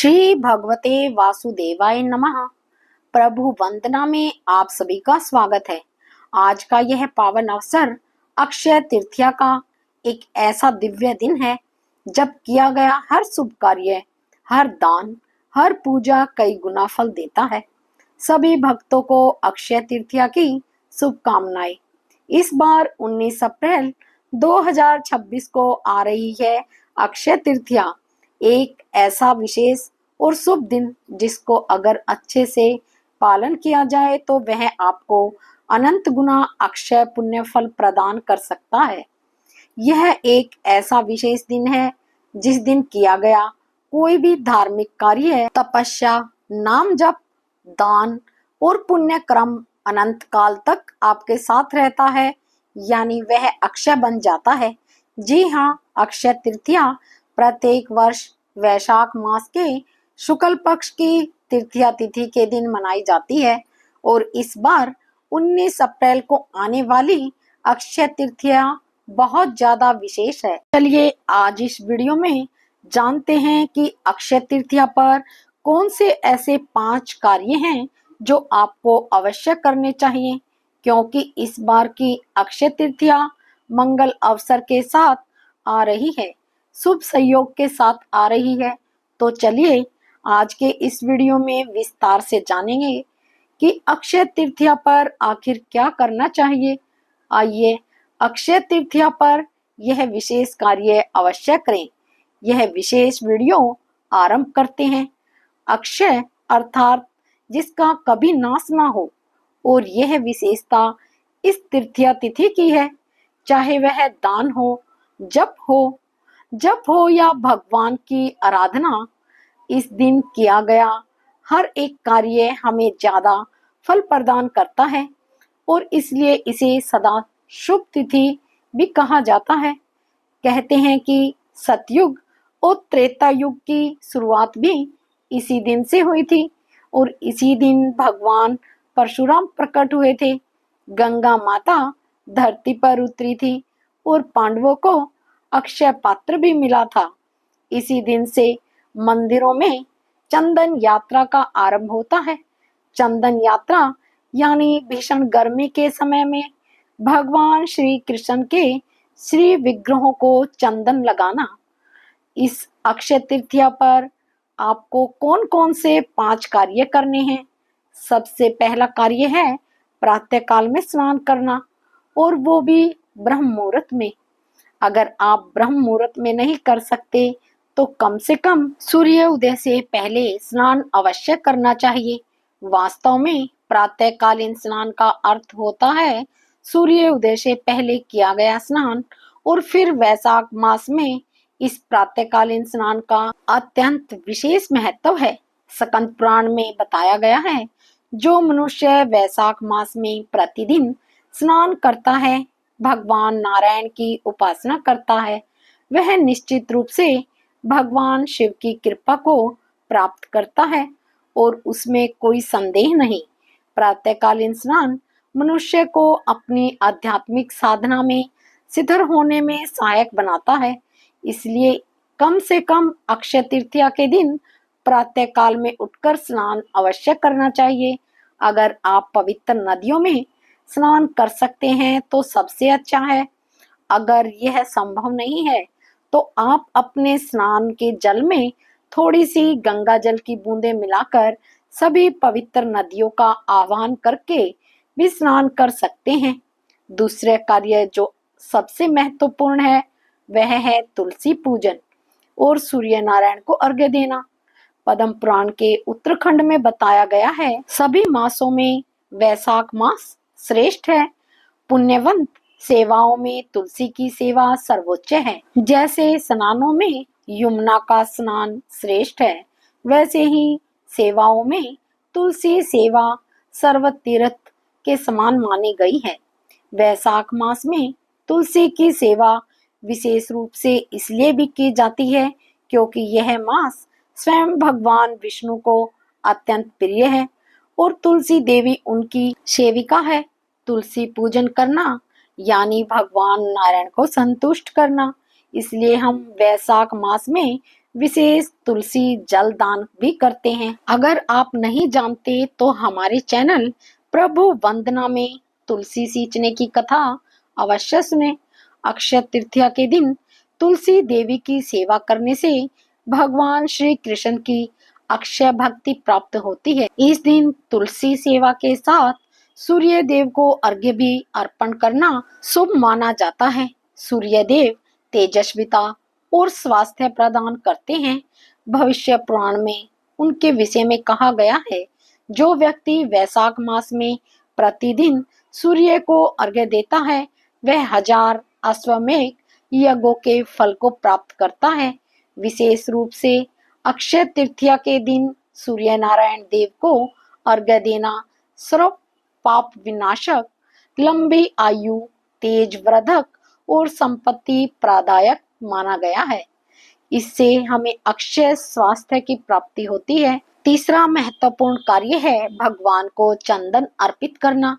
श्री भगवते वासुदेवाय नमः। प्रभु वंदना में आप सभी का स्वागत है। आज का यह पावन अवसर अक्षय तृतीया का एक ऐसा दिव्य दिन है जब किया गया हर शुभ कार्य, हर दान, हर पूजा कई गुना फल देता है। सभी भक्तों को अक्षय तृतीया की शुभकामनाएं। इस बार 19 अप्रैल 2026 को आ रही है अक्षय तृतीया, एक ऐसा विशेष और शुभ दिन जिसको अगर अच्छे से पालन किया जाए तो वह आपको अनंत गुना अक्षय पुण्य फल प्रदान कर सकता है। यह एक ऐसा विशेष दिन है जिस दिन किया गया कोई भी धार्मिक कार्य, तपस्या, नाम जप, दान और पुण्य क्रम अनंत काल तक आपके साथ रहता है, यानी वह अक्षय बन जाता है। जी हाँ, अक्षय तृतीया प्रत्येक वर्ष वैशाख मास के शुक्ल पक्ष की तृतीया तिथि के दिन मनाई जाती है और इस बार 19 अप्रैल को आने वाली अक्षय तृतीया बहुत ज्यादा विशेष है। चलिए आज इस वीडियो में जानते हैं कि अक्षय तृतीया पर कौन से ऐसे 5 कार्य हैं जो आपको अवश्य करने चाहिए, क्योंकि इस बार की अक्षय तृतीया मंगल अवसर के साथ आ रही है, शुभ संयोग के साथ आ रही है। तो चलिए आज के इस वीडियो में विस्तार से जानेंगे कि अक्षय तृतीया पर आखिर क्या करना चाहिए। आइए अक्षय तृतीया पर यह विशेष कार्य अवश्य करें। यह विशेष वीडियो आरंभ करते हैं। अक्षय अर्थात जिसका कभी नाश ना हो, और यह विशेषता इस तृतीया तिथि की है। चाहे वह दान हो, जप हो या भगवान की आराधना, इस दिन किया गया हर एक कार्य हमें ज्यादा फल प्रदान करता है और इसलिए इसे सदा शुभ तिथि भी कहा जाता है। कहते हैं कि सतयुग और त्रेता युग की शुरुआत भी इसी दिन से हुई थी और इसी दिन भगवान परशुराम प्रकट हुए थे। गंगा माता धरती पर उतरी थी और पांडवों को अक्षय पात्र भी मिला था। इसी दिन से मंदिरों में चंदन यात्रा का आरंभ होता है। चंदन यात्रा यानी भीषण गर्मी के समय में भगवान श्री कृष्ण के श्री विग्रहों को चंदन लगाना। इस अक्षय तृतीया पर आपको कौन कौन से 5 कार्य करने हैं। सबसे पहला कार्य है प्रातः काल में स्नान करना, और वो भी ब्रह्म मुहूर्त में। अगर आप ब्रह्म मुहूर्त में नहीं कर सकते तो कम से कम सूर्य उदय से पहले स्नान अवश्य करना चाहिए। वास्तव में प्रातःकालीन स्नान का अर्थ होता है सूर्य उदय से पहले किया गया स्नान, और फिर वैशाख मास में इस प्रातःकालीन स्नान का अत्यंत विशेष महत्व है। स्कंद पुराण में बताया गया है, जो मनुष्य वैशाख मास में प्रतिदिन स्नान करता है, भगवान नारायण की उपासना करता है, वह निश्चित रूप से भगवान शिव की कृपा को प्राप्त करता है और उसमें कोई संदेह नहीं। प्रातःकालीन स्नान मनुष्य को अपनी आध्यात्मिक साधना में सिद्ध होने में सहायक बनाता है। इसलिए कम से कम अक्षय तृतीया के दिन प्रातः काल में उठकर स्नान अवश्य करना चाहिए। अगर आप पवित्र नदियों में स्नान कर सकते हैं तो सबसे अच्छा है। अगर यह संभव नहीं है तो आप अपने स्नान के जल में थोड़ी सी गंगा जल की बूंदें मिलाकर सभी पवित्र नदियों का आह्वान करके भी स्नान कर सकते हैं। दूसरे कार्य जो सबसे महत्वपूर्ण है वह है तुलसी पूजन और सूर्य नारायण को अर्घ्य देना। पद्म पुराण के उत्तराखंड में बताया गया है, सभी मासों में वैशाख मास श्रेष्ठ है। पुण्यवंत सेवाओं में तुलसी की सेवा सर्वोच्च है। जैसे स्नानों में यमुना का स्नान श्रेष्ठ है, वैसे ही सेवाओं में तुलसी सेवा सर्व तीर्थ के समान मानी गई है। वैशाख मास में तुलसी की सेवा विशेष रूप से इसलिए भी की जाती है क्योंकि यह मास स्वयं भगवान विष्णु को अत्यंत प्रिय है और तुलसी देवी उनकी सेविका है। तुलसी पूजन करना यानी भगवान नारायण को संतुष्ट करना। इसलिए हम वैशाख मास में विशेष तुलसी जल दान भी करते हैं। अगर आप नहीं जानते तो हमारे चैनल प्रभु वंदना में तुलसी सींचने की कथा अवश्य सुने। अक्षय तृतीया के दिन तुलसी देवी की सेवा करने से भगवान श्री कृष्ण की अक्षय भक्ति प्राप्त होती है। इस दिन तुलसी सेवा के साथ सूर्य देव को अर्घ्य भी अर्पण करना शुभ माना जाता है। सूर्य देव तेजस्विता और स्वास्थ्य प्रदान करते हैं। भविष्य पुराण में उनके विषय में कहा गया है, जो व्यक्ति वैशाख मास में प्रतिदिन सूर्य को अर्घ्य देता है वह 1000 अश्वमेघ यज्ञों के फल को प्राप्त करता है। विशेष रूप से अक्षय तृतीया के दिन सूर्य नारायण देव को अर्घ्य देना सर्व पाप विनाशक, लंबी आयु, तेज वर्धक और संपत्ति प्रदायक माना गया है। इससे हमें अक्षय स्वास्थ्य की प्राप्ति होती है। तीसरा महत्वपूर्ण कार्य है भगवान को चंदन अर्पित करना।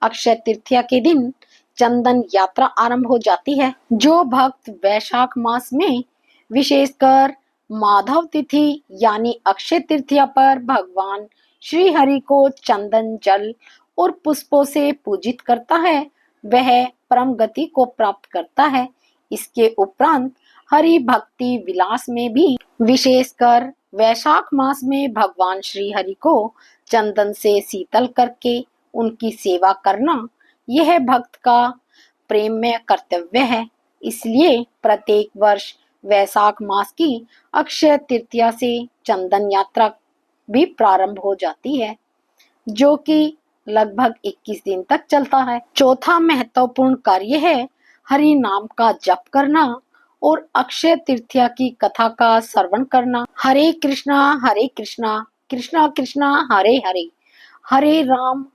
अक्षय तृतीया के दिन चंदन यात्रा आरंभ हो जाती है। जो भक्त वैशाख मास में विशेषकर माधव तिथि यानी अक्षय तृतीया पर भगवान श्री हरि को चंदन जल और पुष्पों से पूजित करता है वह परम गति को प्राप्त करता है। इसके उपरांत हरि भक्ति विलास में भी विशेषकर वैशाख मास में भगवान श्री हरि को चंदन से शीतल करके उनकी सेवा करना यह भक्त का प्रेममय कर्तव्य है। इसलिए प्रत्येक वर्ष वैशाख मास की अक्षय तृतीया से चंदन यात्रा भी प्रारंभ हो जाती है, जो कि लगभग 21 दिन तक चलता है। चौथा महत्वपूर्ण कार्य है हरि नाम का जप करना और अक्षय तृतीया की कथा का श्रवण करना। हरे कृष्णा कृष्णा कृष्णा हरे हरे, हरे राम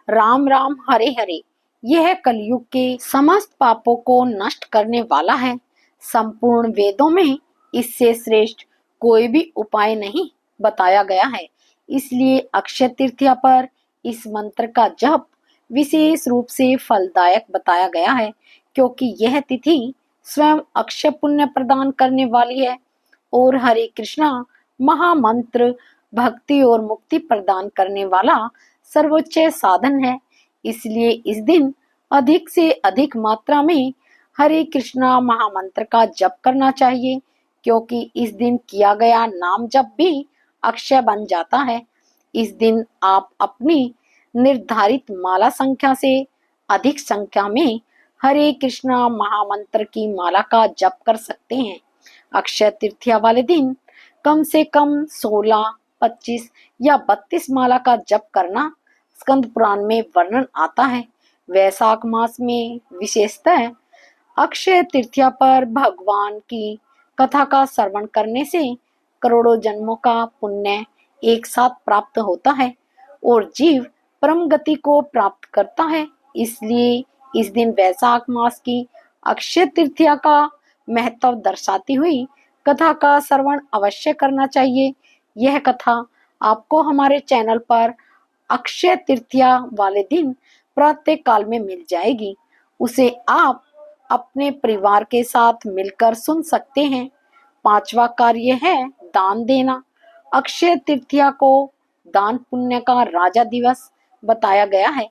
राम राम हरे हरे। यह कलयुग के समस्त पापों को नष्ट करने वाला है। संपूर्ण वेदों में इससे श्रेष्ठ कोई भी उपाय नहीं बताया गया है। इसलिए अक्षय तृतीया पर इस मंत्र का जप विशेष रूप से फलदायक बताया गया है, क्योंकि यह तिथि स्वयं अक्षय पुण्य प्रदान करने वाली है और हरे कृष्णा महामंत्र भक्ति और मुक्ति प्रदान करने वाला सर्वोच्च साधन है। इसलिए इस दिन अधिक से अधिक मात्रा में हरे कृष्णा महामंत्र का जप करना चाहिए, क्योंकि इस दिन किया गया नाम जप भी अक्षय बन जाता है। इस दिन आप अपनी निर्धारित माला संख्या से अधिक संख्या में हरे कृष्णा महामंत्र की माला का जप कर सकते हैं। अक्षय तृतीया वाले दिन कम से कम 16, 25 या 32 माला का जप करना स्कंद पुराण में वर्णन आता है। वैशाख मास में विशेषतः अक्षय तृतीया पर भगवान की कथा का श्रवण करने से करोड़ों जन्मों का पुण्य एक साथ प्राप्त होता है और जीव परम गति को प्राप्त करता है। इसलिए इस दिन वैशाख मास की अक्षय तृतीया का महत्व दर्शाती हुई कथा का श्रवण अवश्य करना चाहिए। यह कथा आपको हमारे चैनल पर अक्षय तृतीया वाले दिन प्रातः काल में मिल जाएगी। उसे आप अपने परिवार के साथ मिलकर सुन सकते हैं। पांचवा कार्य है दान देना। अक्षय तृतीया को दान पुण्य का राजा दिवस बताया गया है।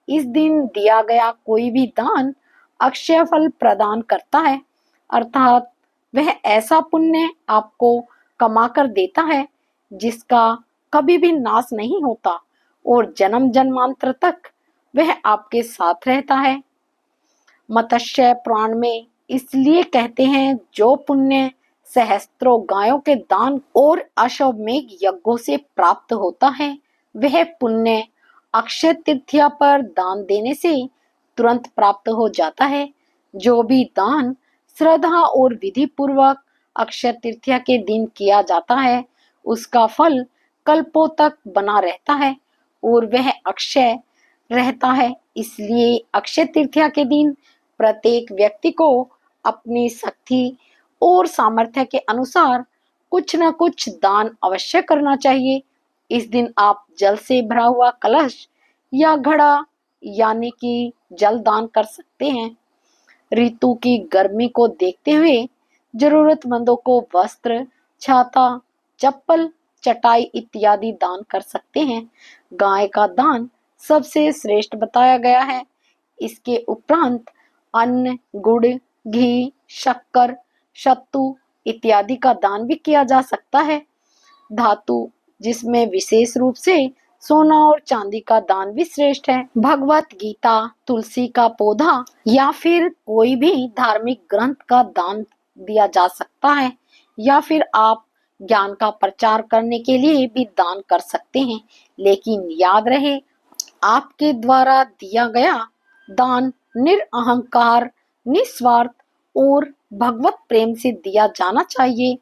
इस दिन दिया गया कोई भी दान अक्षय फल प्रदान करता है, अर्थात वह ऐसा पुण्य आपको कमा कर देता है जिसका कभी भी नाश नहीं होता और जन्म जन्मांतर तक वह आपके साथ रहता है। मत्स्य पुराण में इसलिए कहते हैं, जो पुण्य सहस्त्रों गायों के दान और अश्वमेघ यज्ञों से प्राप्त होता है वह पुण्य अक्षय तृतीया पर दान देने से तुरंत प्राप्त हो जाता है। जो भी दान श्रद्धा और विधि पूर्वक अक्षय तृतीया के दिन किया जाता है उसका फल कल्पों तक बना रहता है और वह अक्षय रहता है। इसलिए अक्षय तृतीया के दिन प्रत्येक व्यक्ति को अपनी शक्ति और सामर्थ्य के अनुसार कुछ न कुछ दान अवश्य करना चाहिए। इस दिन आप जल से भरा हुआ कलश या घड़ा यानी कि जल दान कर सकते हैं। ऋतु की गर्मी को देखते हुए जरूरतमंदों को वस्त्र, छाता, चप्पल, चटाई इत्यादि दान कर सकते हैं। गाय का दान सबसे श्रेष्ठ बताया गया है। इसके उपरांत अन्न, गुड़, घी, शक्कर, सत्तू इत्यादि का दान भी किया जा सकता है। धातु, जिसमें विशेष रूप से सोना और चांदी का दान भी श्रेष्ठ है। भगवत गीता, तुलसी का पौधा या फिर कोई भी धार्मिक ग्रंथ का दान दिया जा सकता है, या फिर आप ज्ञान का प्रचार करने के लिए भी दान कर सकते हैं। लेकिन याद रहे, आपके द्वारा दिया गया दान निरअहंकार, निस्वार्थ और भगवत प्रेम से दिया जाना चाहिए,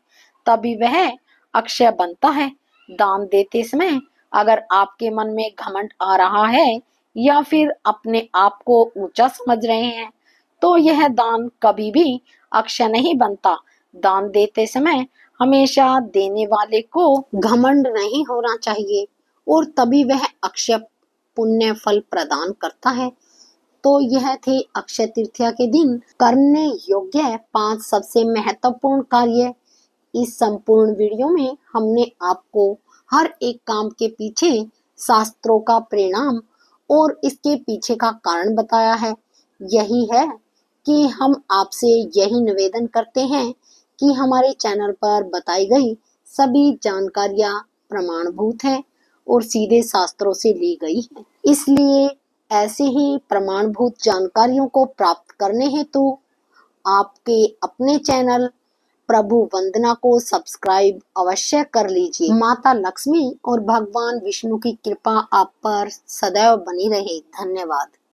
तभी वह अक्षय बनता है। दान देते समय अगर आपके मन में घमंड आ रहा है या फिर अपने आप को ऊंचा समझ रहे हैं, तो यह दान कभी भी अक्षय नहीं बनता। दान देते समय हमेशा देने वाले को घमंड नहीं होना चाहिए, और तभी वह अक्षय पुण्य फल प्रदान करता है। तो यह थे अक्षय तृतीया के दिन करने योग्य 5 सबसे महत्वपूर्ण कार्य। इस संपूर्ण वीडियो में हमने आपको हर एक काम के पीछे शास्त्रों का परिणाम और इसके पीछे का कारण बताया है। यही है कि हम आपसे यही निवेदन करते हैं कि हमारे चैनल पर बताई गई सभी जानकारियां प्रमाणभूत है और सीधे शास्त्रों से ली गई है। इसलिए ऐसे ही प्रमाणभूत जानकारियों को प्राप्त करने हेतु आपके अपने चैनल प्रभु वंदना को सब्सक्राइब अवश्य कर लीजिए। माता लक्ष्मी और भगवान विष्णु की कृपा आप पर सदैव बनी रहे। धन्यवाद।